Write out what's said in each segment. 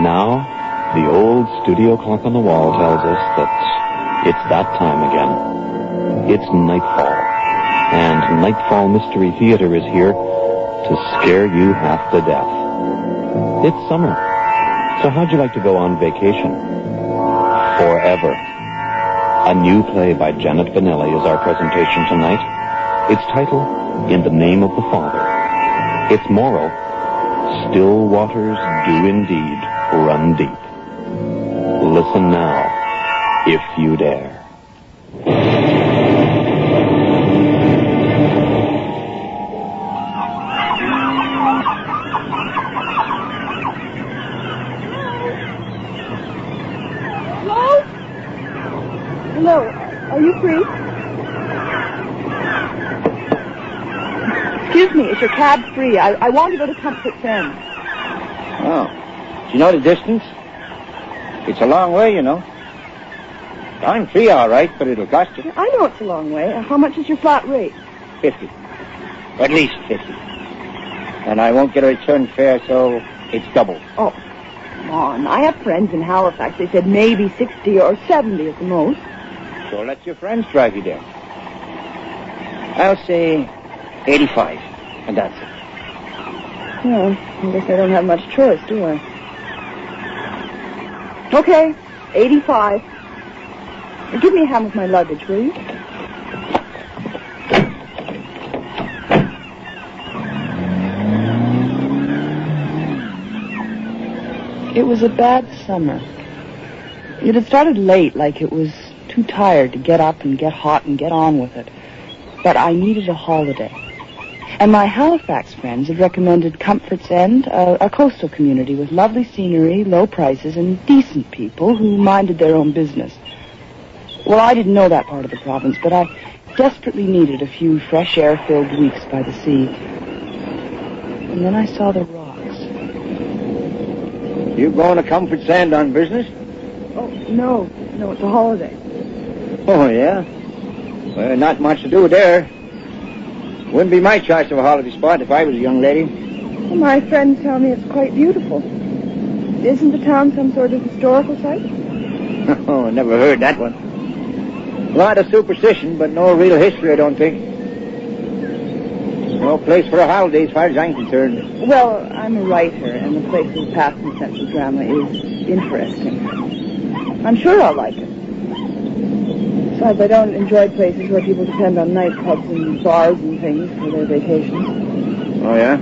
And now, the old studio clock on the wall tells us that it's that time again. It's Nightfall. And Nightfall Mystery Theater is here to scare you half to death. It's summer. So how'd you like to go on vacation? Forever. A new play by Janet Vanelli is our presentation tonight. Its title, In the Name of the Father. Its moral, still waters do indeed run deep. Listen now, if you dare. Hello, are you free? Excuse me, is your cab free? I want to go to Comfort's End. Oh. Do you know the distance? It's a long way, you know. I'm free, all right, but it'll cost you. I know it's a long way. How much is your flat rate? 50. At least 50. And I won't get a return fare, so it's double. Oh, come on. I have friends in Halifax. They said maybe 60 or 70 at the most. So let your friends drive you there. I'll say 85, and that's it. Well, I guess I don't have much choice, do I? Okay, 85. Give me a hand with my luggage, will you? It was a bad summer. It had started late, like it was too tired to get up and get hot and get on with it. But I needed a holiday. And my Halifax friends had recommended Comfort's End, a coastal community with lovely scenery, low prices, and decent people who minded their own business. Well, I didn't know that part of the province, but I desperately needed a few fresh air-filled weeks by the sea. And then I saw the rocks. You going to Comfort's End on business? Oh, no, it's a holiday. Oh, yeah? Well, not much to do there. Wouldn't be my choice of a holiday spot if I was a young lady. Well, my friends tell me it's quite beautiful. Isn't the town some sort of historical site? Oh, never heard that one. A lot of superstition, but no real history, I don't think. No place for a holiday as far as I'm concerned. Well, I'm a writer, and the places past in central drama is interesting. I'm sure I'll like it. Besides, I don't enjoy places where people depend on nightclubs and bars and things for their vacations. Oh, yeah?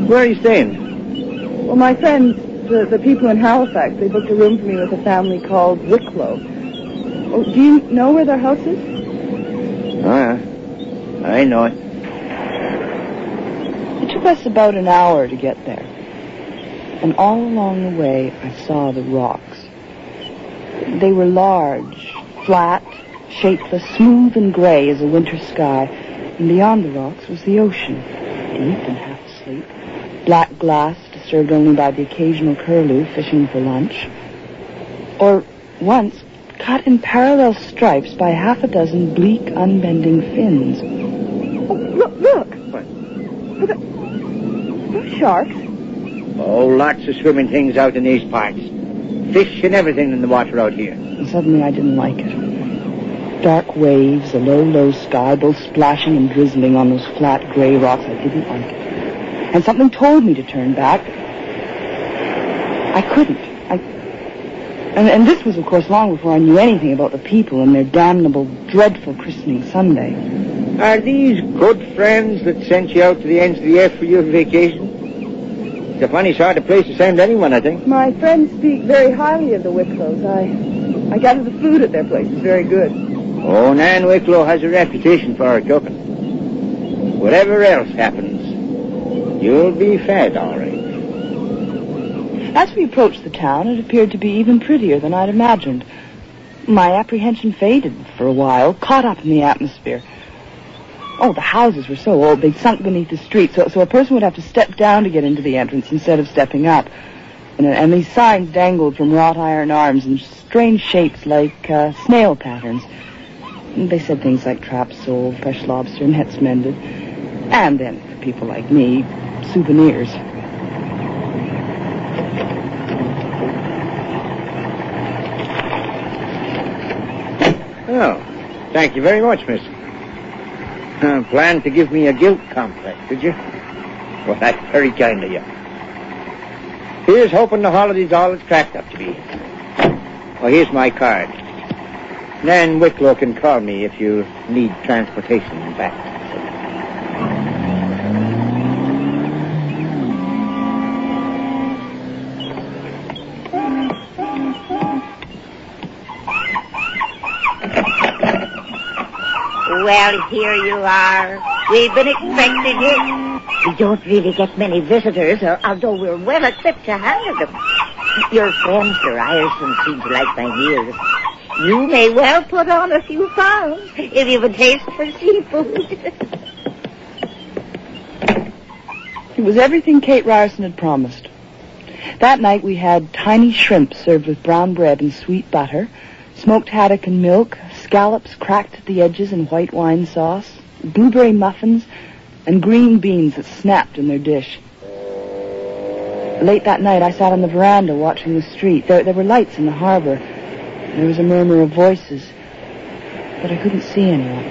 Where are you staying? Well, my friends, the people in Halifax, they booked a room for me with a family called Wicklow. Oh, do you know where their house is? Oh, yeah. I know it. It took us about an hour to get there. And all along the way, I saw the rocks. They were large, flat, shapeless, smooth and gray as a winter sky. And beyond the rocks was the ocean, deep and half asleep. Black glass, disturbed only by the occasional curlew fishing for lunch. Or, once, cut in parallel stripes by half a dozen bleak, unbending fins. Oh, look! What? Those sharks. Oh, lots of swimming things out in these parts. Fish and everything in the water out here. And suddenly I didn't like it. Dark waves, a low sky, both splashing and drizzling on those flat gray rocks. I didn't like it. And something told me to turn back. I couldn't. And this was, of course, long before I knew anything about the people and their damnable, dreadful christening Sunday. Are these good friends that sent you out to the ends of the earth for your vacation? It's a funny sort of place to send anyone, I think. My friends speak very highly of the Wicklows. I gather the food at their place is very good. Oh, Nan Wicklow has a reputation for her cooking. Whatever else happens, you'll be fed, all right. As we approached the town, it appeared to be even prettier than I'd imagined. My apprehension faded for a while, caught up in the atmosphere. Oh, the houses were so old, they'd sunk beneath the street, so a person would have to step down to get into the entrance instead of stepping up. And these signs dangled from wrought iron arms in strange shapes like snail patterns. And they said things like traps sold, fresh lobster, nets mended. And then, for people like me, souvenirs. Thank you very much, miss. Planned to give me a guilt complex, did you? Well, that's very kind of you. Here's hoping the holiday's all it's cracked up to be. Well, here's my card. Nan Wicklow can call me if you need transportation back. Well, here you are. We've been expecting you. We don't really get many visitors, although we're well equipped to handle them. Your friend, Sir Ryerson, seems to like my meals. You may well put on a few pounds if you've a taste for seafood. It was everything Kate Ryerson had promised. That night we had tiny shrimp served with brown bread and sweet butter, smoked haddock and milk, scallops cracked at the edges in white wine sauce, blueberry muffins, and green beans that snapped in their dish. Late that night, I sat on the veranda watching the street. There were lights in the harbor. There was a murmur of voices, but I couldn't see anyone.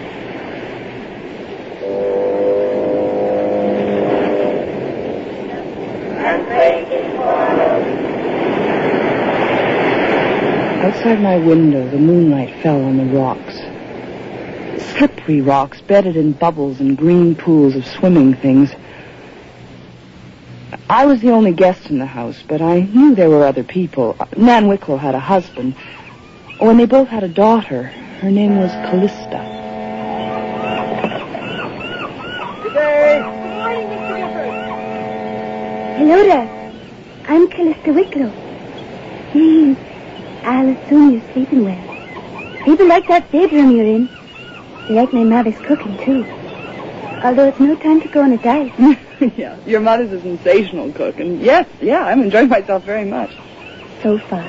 Outside my window, the moonlight fell on the rocks. Slippery rocks bedded in bubbles and green pools of swimming things. I was the only guest in the house, but I knew there were other people. Nan Wicklow had a husband. Oh, and they both had a daughter. Her name was Callista. Good day. Hello there. I'm Callista Wicklow. I'll assume you're sleeping well. People like that bedroom you're in. They like my mother's cooking, too. Although it's no time to go on a diet. Yeah, your mother's a sensational cook, and yes, I'm enjoying myself very much. So far.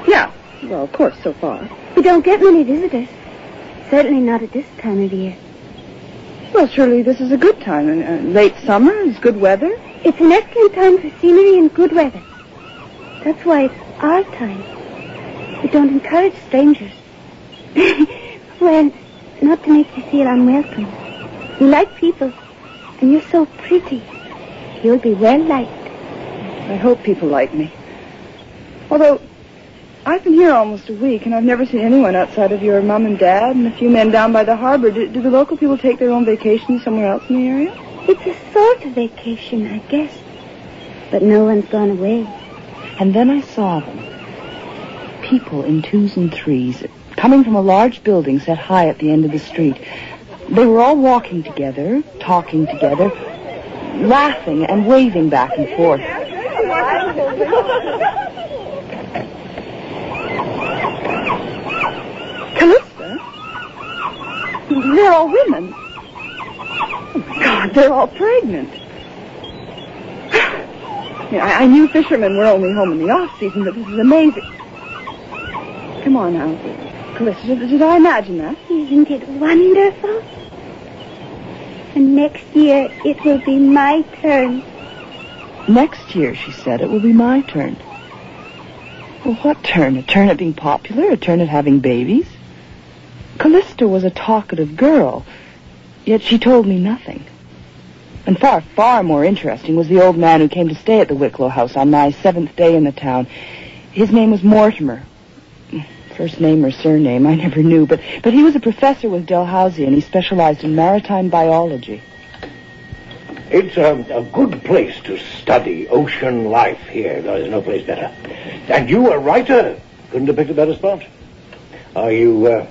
Yeah, well, of course, so far. We don't get many visitors. Certainly not at this time of year. Well, surely this is a good time. Late summer is good weather. It's an excellent time for scenery and good weather. That's why it's our time. We don't encourage strangers. Well, not to make you feel unwelcome. We like people, and you're so pretty. You'll be well liked. I hope people like me. Although, I've been here almost a week, and I've never seen anyone outside of your mom and dad and a few men down by the harbor. Do the local people take their own vacations somewhere else in the area? It's a sort of vacation, I guess. But no one's gone away. And then I saw them. People in twos and threes, coming from a large building set high at the end of the street. They were all walking together, talking together, laughing and waving back and forth. Callista? They're all women. Oh, my God, they're all pregnant. I knew fishermen were only home in the off-season, but this is amazing. Come on now. Callista, did I imagine that? Isn't it wonderful? And next year, it will be my turn. Next year, she said, it will be my turn. Well, what turn? A turn at being popular? A turn at having babies? Callista was a talkative girl, yet she told me nothing. And far, far more interesting was the old man who came to stay at the Wicklow house on my 7th day in the town. His name was Mortimer. First name or surname, I never knew, but he was a professor with Dalhousie, and he specialized in maritime biology. It's a good place to study ocean life here. There's no place better. And you, a writer, couldn't have picked a better spot. Are you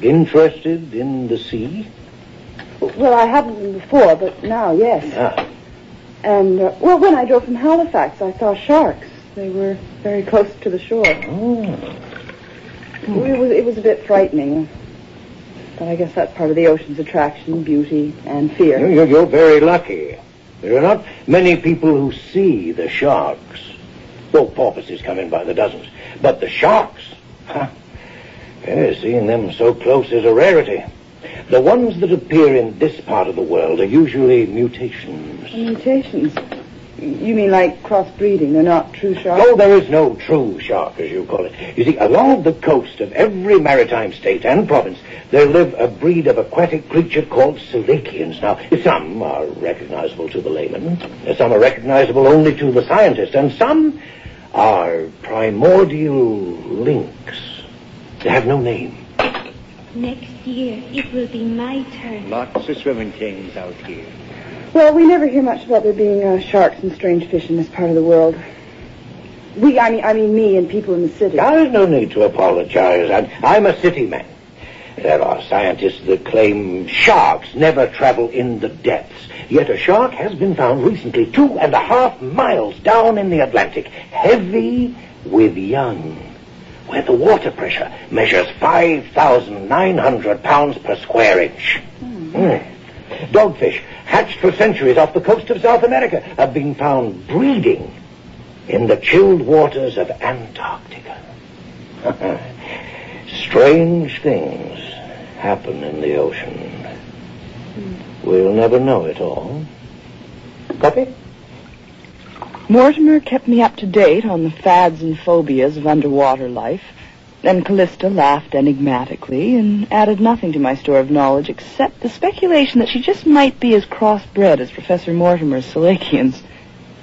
interested in the sea? Well, I haven't been before, but now, yes. Ah. And, when I drove from Halifax, I saw sharks. They were very close to the shore. Oh. It was a bit frightening. But I guess that's part of the ocean's attraction, beauty, and fear. You're very lucky. There are not many people who see the sharks. Well, porpoises come in by the dozens. But the sharks, seeing them so close is a rarity. The ones that appear in this part of the world are usually mutations. Mutations? You mean like crossbreeding? They're not true sharks? Oh, there is no true shark, as you call it. You see, along the coast of every maritime state and province, there live a breed of aquatic creature called Selachians. Now, some are recognizable to the layman, some are recognizable only to the scientist, and some are primordial lynx. They have no name. Next year, it will be my turn. Lots of swimming things out here. Well, we never hear much about there being sharks and strange fish in this part of the world. I mean me and people in the city. There's no need to apologize. I'm a city man. There are scientists that claim sharks never travel in the depths. Yet a shark has been found recently 2.5 miles down in the Atlantic, heavy with young, where the water pressure measures 5,900 pounds per square inch. Dogfish, hatched for centuries off the coast of South America, have been found breeding in the chilled waters of Antarctica. Strange things happen in the ocean. We'll never know it all. Copy? Mortimer kept me up to date on the fads and phobias of underwater life, and Callista laughed enigmatically and added nothing to my store of knowledge except the speculation that she just might be as crossbred as Professor Mortimer's Selachians.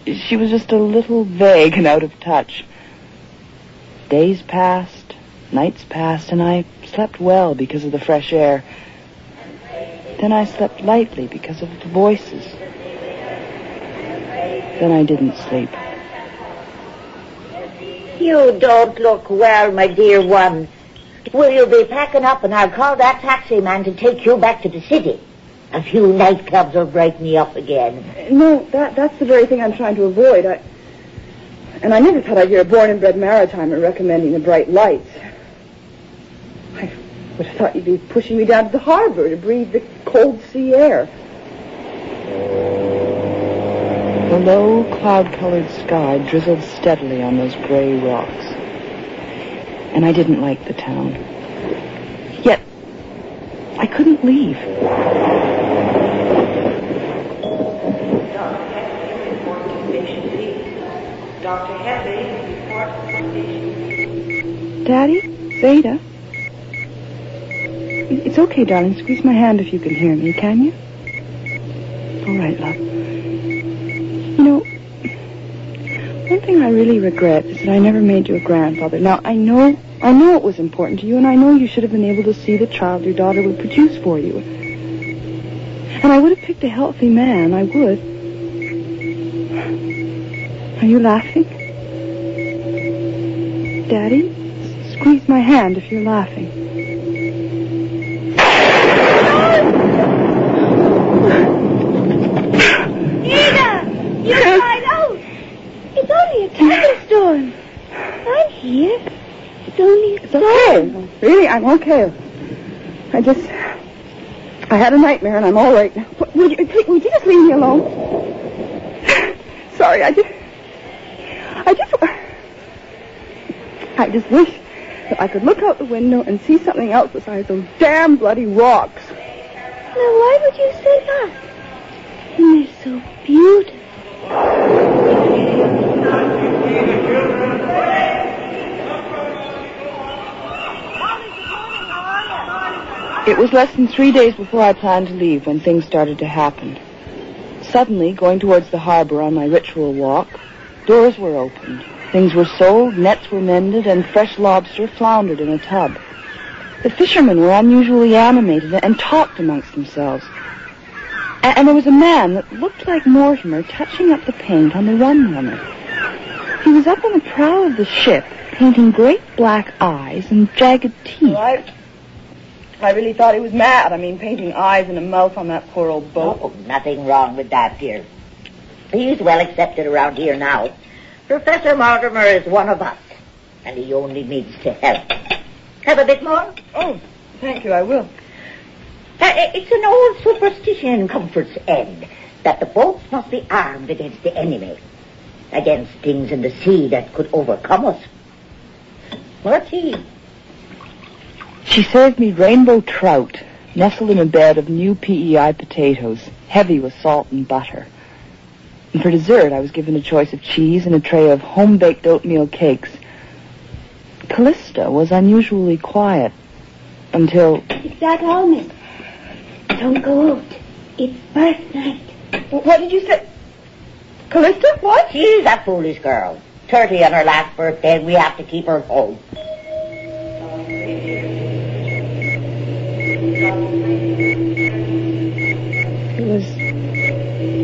She was just a little vague and out of touch. Days passed, nights passed, and I slept well because of the fresh air. Then I slept lightly because of the voices. Then I didn't sleep. You don't look well, my dear one. Will you be packing up and I'll call that taxi man to take you back to the city? A few nightclubs will brighten you up again. No, that's the very thing I'm trying to avoid. I never thought I'd hear a born-and-bred maritimer recommending the bright lights. I would have thought you'd be pushing me down to the harbor to breathe the cold sea air. The low, cloud-colored sky drizzled steadily on those gray rocks. And I didn't like the town. Yet, I couldn't leave. Dr. Headley, report to station. Daddy? Zeta? It's okay, darling. Squeeze my hand if you can hear me, can you? All right, love. You know, one thing I really regret is that I never made you a grandfather. Now, I know it was important to you, and I know you should have been able to see the child your daughter would produce for you. And I would have picked a healthy man, I would. Are you laughing? Daddy, squeeze my hand if you're laughing. You cried out. It's only a thunderstorm. I'm here. It's only a storm. Okay. Really, I'm okay. I had a nightmare and I'm all right now. Would you just leave me alone? Sorry, I just wish that I could look out the window and see something else besides those damn bloody rocks. Now, why would you say that? And they're so beautiful. It was less than 3 days before I planned to leave when things started to happen. Suddenly, going towards the harbor on my ritual walk, doors were opened. Things were sold, nets were mended, and fresh lobster floundered in a tub. The fishermen were unusually animated and talked amongst themselves. And there was a man that looked like Mortimer touching up the paint on the rum runner. He was up on the prow of the ship, painting great black eyes and jagged teeth. I really thought he was mad. I mean, painting eyes and a mouth on that poor old boat. Oh, nothing wrong with that, dear. He's well accepted around here now. Professor Mortimer is one of us, and he only needs to help. Have a bit more? Oh, thank you, I will. It's an old superstition in Comfort's End that the boats must be armed against the enemy, against things in the sea that could overcome us. More tea. She served me rainbow trout, nestled in a bed of new PEI potatoes, heavy with salt and butter. And for dessert, I was given a choice of cheese and a tray of home-baked oatmeal cakes. Callista was unusually quiet until... Is that all, miss? Don't go out. It's birth night. What did you say? Callista, what? She's a foolish girl. 30 on her last birthday, and we have to keep her home. It was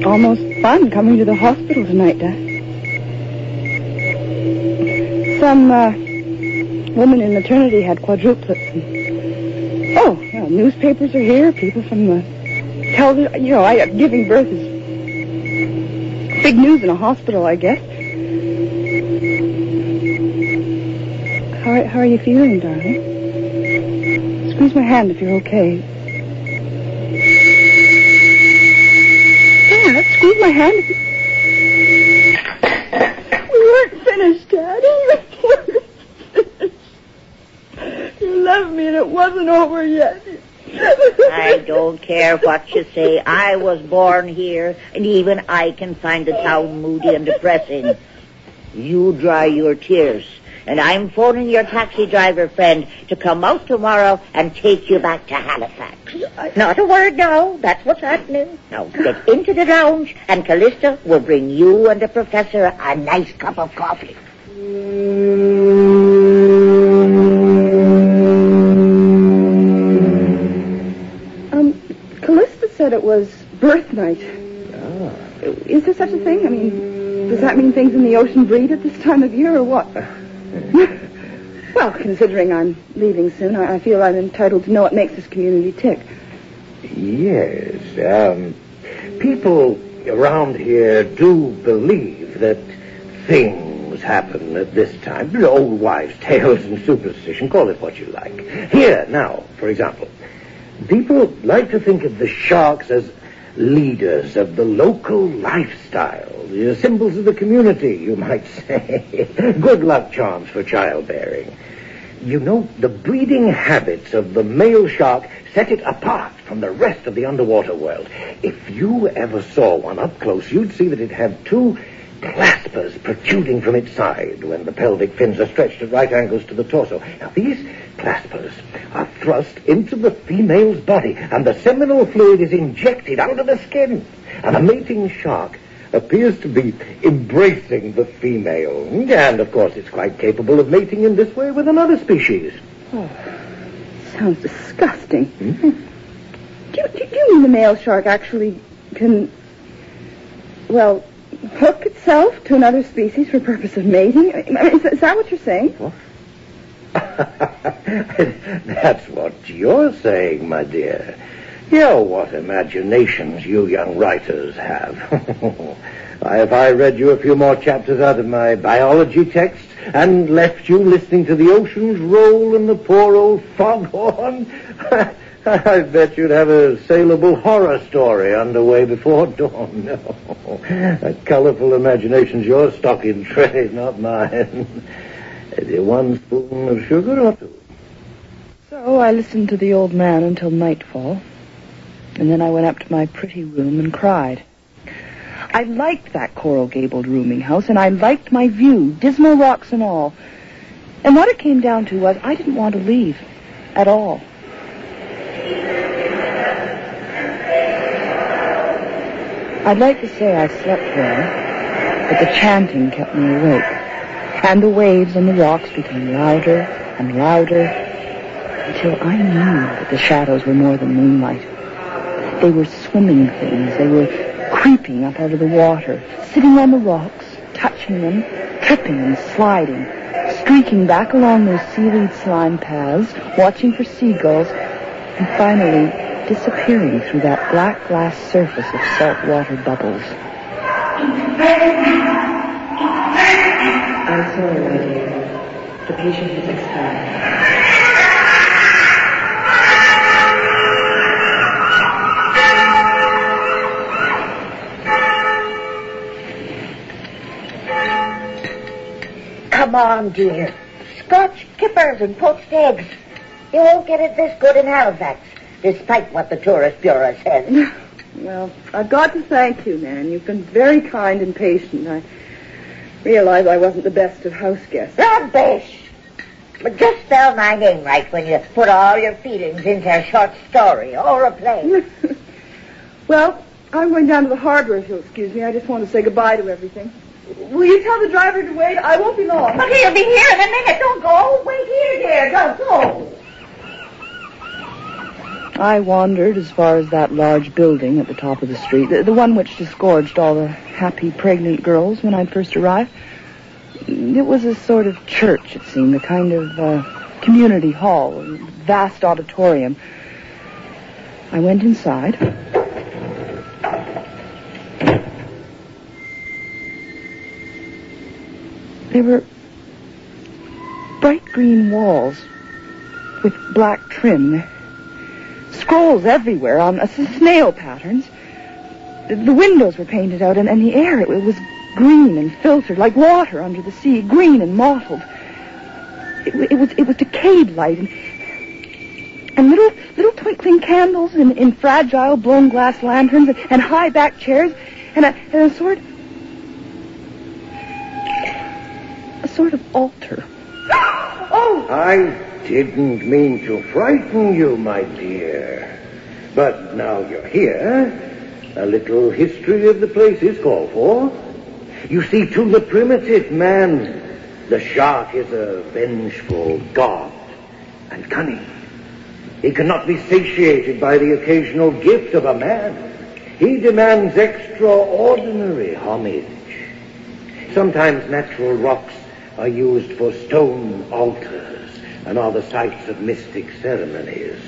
almost fun coming to the hospital tonight, Dad. Some woman in maternity had quadruplets. And, newspapers are here. People from the television. Giving birth is big news in a hospital, I guess. How are you feeling, darling? Squeeze my hand if you're okay. Dad, squeeze my hand if you... We weren't finished, Dad. You left me and it wasn't over yet. I don't care what you say. I was born here, and even I can find the town moody and depressing. You dry your tears, and I'm phoning your taxi driver friend to come out tomorrow and take you back to Halifax. Not a word now. That's what's happening. Now get into the lounge, and Callista will bring you and the professor a nice cup of coffee. Callista said it was birth night. Ah. Is there such a thing? I mean, does that mean things in the ocean breed at this time of year or what? Well, considering I'm leaving soon, I feel I'm entitled to know what makes this community tick. Yes, people around here do believe that things happen at this time. Old wives' tales and superstition, call it what you like. Here, now, for example, people like to think of the sharks as leaders of the local lifestyle, the symbols of the community, you might say. Good luck charms for childbearing. You know, the breeding habits of the male shark set it apart from the rest of the underwater world. If you ever saw one up close, you'd see that it had two claspers protruding from its side when the pelvic fins are stretched at right angles to the torso. Now, these claspers are thrust into the female's body, and the seminal fluid is injected under the skin. And the mating shark appears to be embracing the female. And, of course, it's quite capable of mating in this way with another species. Oh, sounds disgusting. Mm-hmm. Do you mean the male shark actually can, well, hook itself to another species for purpose of mating? I mean, is that what you're saying? What? That's what you're saying, my dear. What imaginations you young writers have. Have I read you a few more chapters out of my biology text and left you listening to the oceans roll and the poor old foghorn? I bet you'd have a saleable horror story underway before dawn. No, a colorful imagination's your stock in trade, not mine. One spoon of sugar or two. So I listened to the old man until nightfall, and then I went up to my pretty room and cried. I liked that coral-gabled rooming house, and I liked my view, dismal rocks and all. And what it came down to was I didn't want to leave at all. I'd like to say I slept well, but the chanting kept me awake, and the waves on the rocks became louder and louder until I knew that the shadows were more than moonlight. They were swimming things. They were creeping up out of the water, sitting on the rocks, touching them, tripping and sliding, streaking back along those seaweed slime paths, watching for seagulls, and finally disappearing through that black glass surface of saltwater bubbles. I'm sorry, my dear. The patient has expired. Come on, dear. Scotch kippers and poached eggs. You won't get it this good in Halifax, despite what the Tourist Bureau says. Well, I've got to thank you, Nan. You've been very kind and patient. I realize I wasn't the best of house guests. Rubbish! But just spell my name right when you put all your feelings into a short story or a play. Well, I'm going down to the harbor, if you'll excuse me. I just want to say goodbye to everything. Will you tell the driver to wait? I won't be long. But he'll be here in a minute. Don't go. Wait here, dear. Don't go. I wandered as far as that large building at the top of the street, the one which disgorged all the happy pregnant girls when I first arrived. It was a sort of church, it seemed, a kind of community hall, a vast auditorium. I went inside. There were bright green walls with black trim. Scrolls everywhere on snail patterns. The windows were painted out, and the air, it was green and filtered like water under the sea, green and mottled. It was decayed light, and little twinkling candles in fragile blown glass lanterns, and high back chairs, and a sort of altar. Oh! I didn't mean to frighten you, my dear. But now you're here, a little history of the place is called for. You see, to the primitive man, the shark is a vengeful god and cunning. He cannot be satiated by the occasional gift of a man. He demands extraordinary homage. Sometimes natural rocks are used for stone altars and are the sites of mystic ceremonies.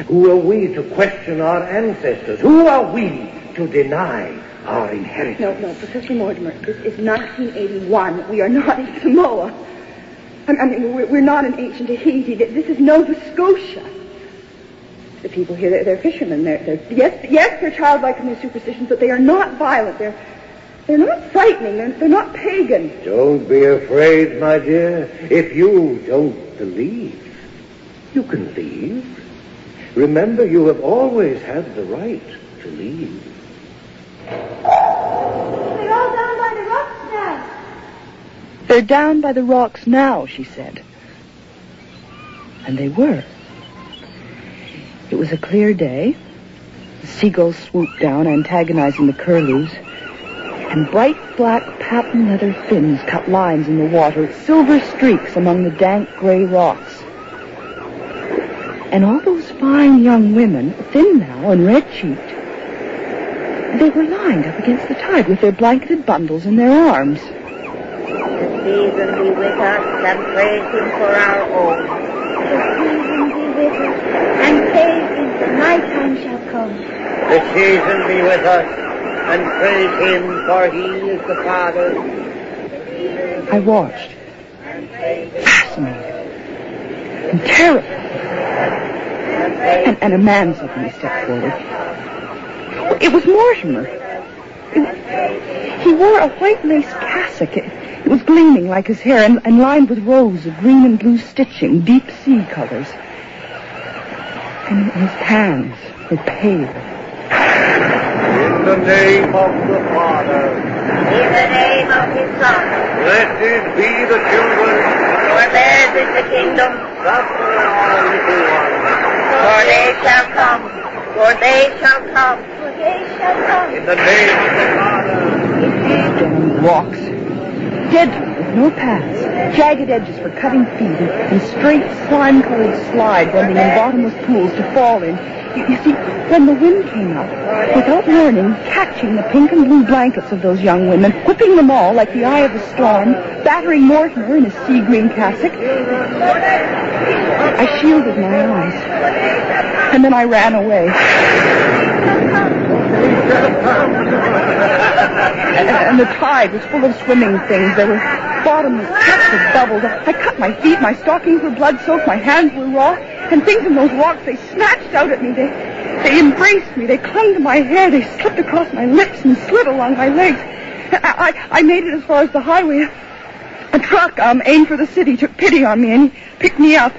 Who are we to question our ancestors? Who are we to deny our inheritance? No, Professor Mortimer, this is 1981. We are not in Samoa. I mean, we're not in ancient Tahiti. This is Nova Scotia. The people here, they're fishermen. Yes, they're childlike in their superstitions, but they are not violent. They're not frightening. They're not pagan. Don't be afraid, my dear. If you don't believe, you can leave. Remember, you have always had the right to leave. They're all down by the rocks now. They're down by the rocks now, she said. And they were. It was a clear day. The seagulls swooped down, antagonizing the curlews. And bright black patent leather fins cut lines in the water with silver streaks among the dank gray rocks. And all those fine young women, thin now and red-cheeked, they were lined up against the tide with their blanketed bundles in their arms. The season be with us and praise him for our own. The season be with us and praise him, for my time shall come. The season be with us and praise him, for he is the Father. I watched, fascinated and terrified. And a man suddenly stepped forward. It was Mortimer. He wore a white lace cassock. It was gleaming like his hair and lined with rows of green and blue stitching, deep sea colors. And his hands were pale. In the name of the Father, In the name of his Son, blessed be the children, for theirs is the kingdom, suffer all little ones. for they shall come, for they shall come, For they shall come. In the name of the Father, Down rocks, deadly with no paths, jagged edges for cutting feet, and straight slime-colored slides ending in bottomless pools to fall in. You see, when the wind came up, without warning, catching the pink and blue blankets of those young women, whipping them all like the eye of a storm, battering Mortimer in his sea-green cassock, I shielded my eyes, and then I ran away. And the tide was full of swimming things. There were bottomless cups of bubbles. I cut my feet. My stockings were blood-soaked. My hands were raw. And things in those rocks, they snatched out at me. They embraced me. They clung to my hair. They slipped across my lips and slid along my legs. I made it as far as the highway. A truck aimed for the city took pity on me, and he picked me up.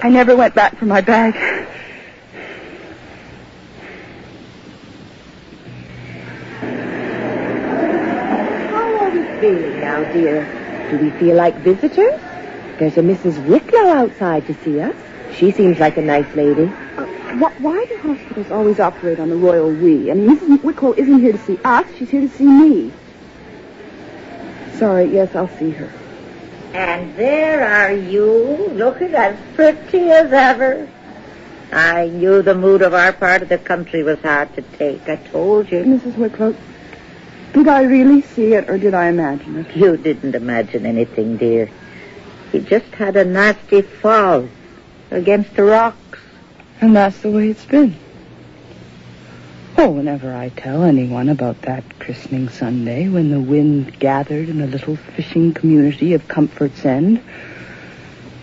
I never went back for my bag. Now, dear, do we feel like visitors? There's a Mrs. Wicklow outside to see us. She seems like a nice lady. Why do hospitals always operate on the royal we? I mean, Mrs. Wicklow isn't here to see us. She's here to see me. Sorry, yes, I'll see her. And there are you, looking as pretty as ever. I knew the mood of our part of the country was hard to take. I told you. Mrs. Wicklow, did I really see it, or did I imagine it? You didn't imagine anything, dear. He just had a nasty fall against the rocks. And that's the way it's been. Oh, whenever I tell anyone about that christening Sunday when the wind gathered in the little fishing community of Comfort's End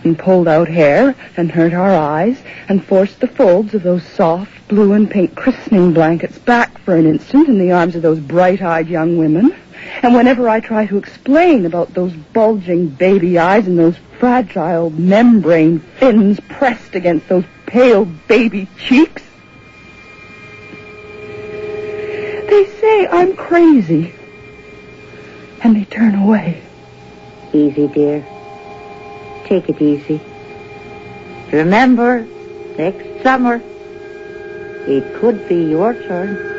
and pulled out hair and hurt our eyes and forced the folds of those soft blue and pink christening blankets back for an instant in the arms of those bright-eyed young women, and whenever I try to explain about those bulging baby eyes and those fragile membrane fins pressed against those pale baby cheeks, they say I'm crazy, and they turn away. Easy, dear. Take it easy. Remember, next summer, it could be your turn.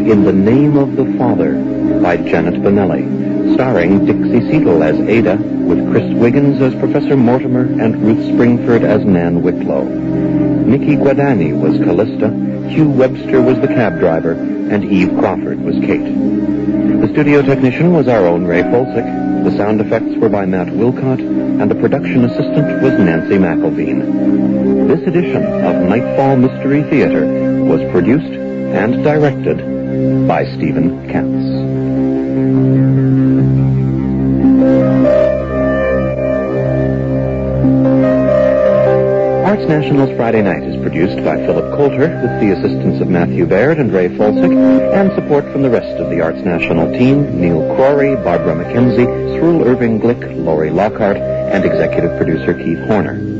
In the Name of the Father by Janet Bonelli, starring Dixie Seatle as Ada, with Chris Wiggins as Professor Mortimer and Ruth Springford as Nan Wicklow. Nikki Guadagni was Callista, Hugh Webster was the cab driver, and Eve Crawford was Kate. The studio technician was our own Ray Folsick, the sound effects were by Matt Wilcott, and the production assistant was Nancy McElveen. This edition of Nightfall Mystery Theater was produced and directed by Stephen Katz. Arts National's Friday Night is produced by Philip Coulter with the assistance of Matthew Baird and Ray Folsick and support from the rest of the Arts National team, Neil Crory, Barbara McKenzie, Cyril Irving Glick, Laurie Lockhart, and executive producer Keith Horner.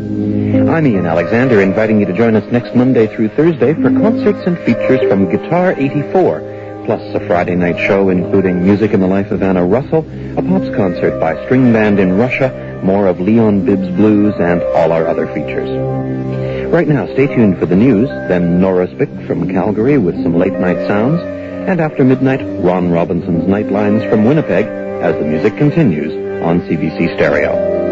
I'm Ian Alexander, inviting you to join us next Monday through Thursday for concerts and features from Guitar 84, plus a Friday night show including music in the life of Anna Russell, a Pops concert by String Band in Russia, more of Leon Bibbs Blues, and all our other features. Right now, stay tuned for the news, then Nora Spick from Calgary with some late-night sounds, and after midnight, Ron Robinson's Nightlines from Winnipeg as the music continues on CBC Stereo.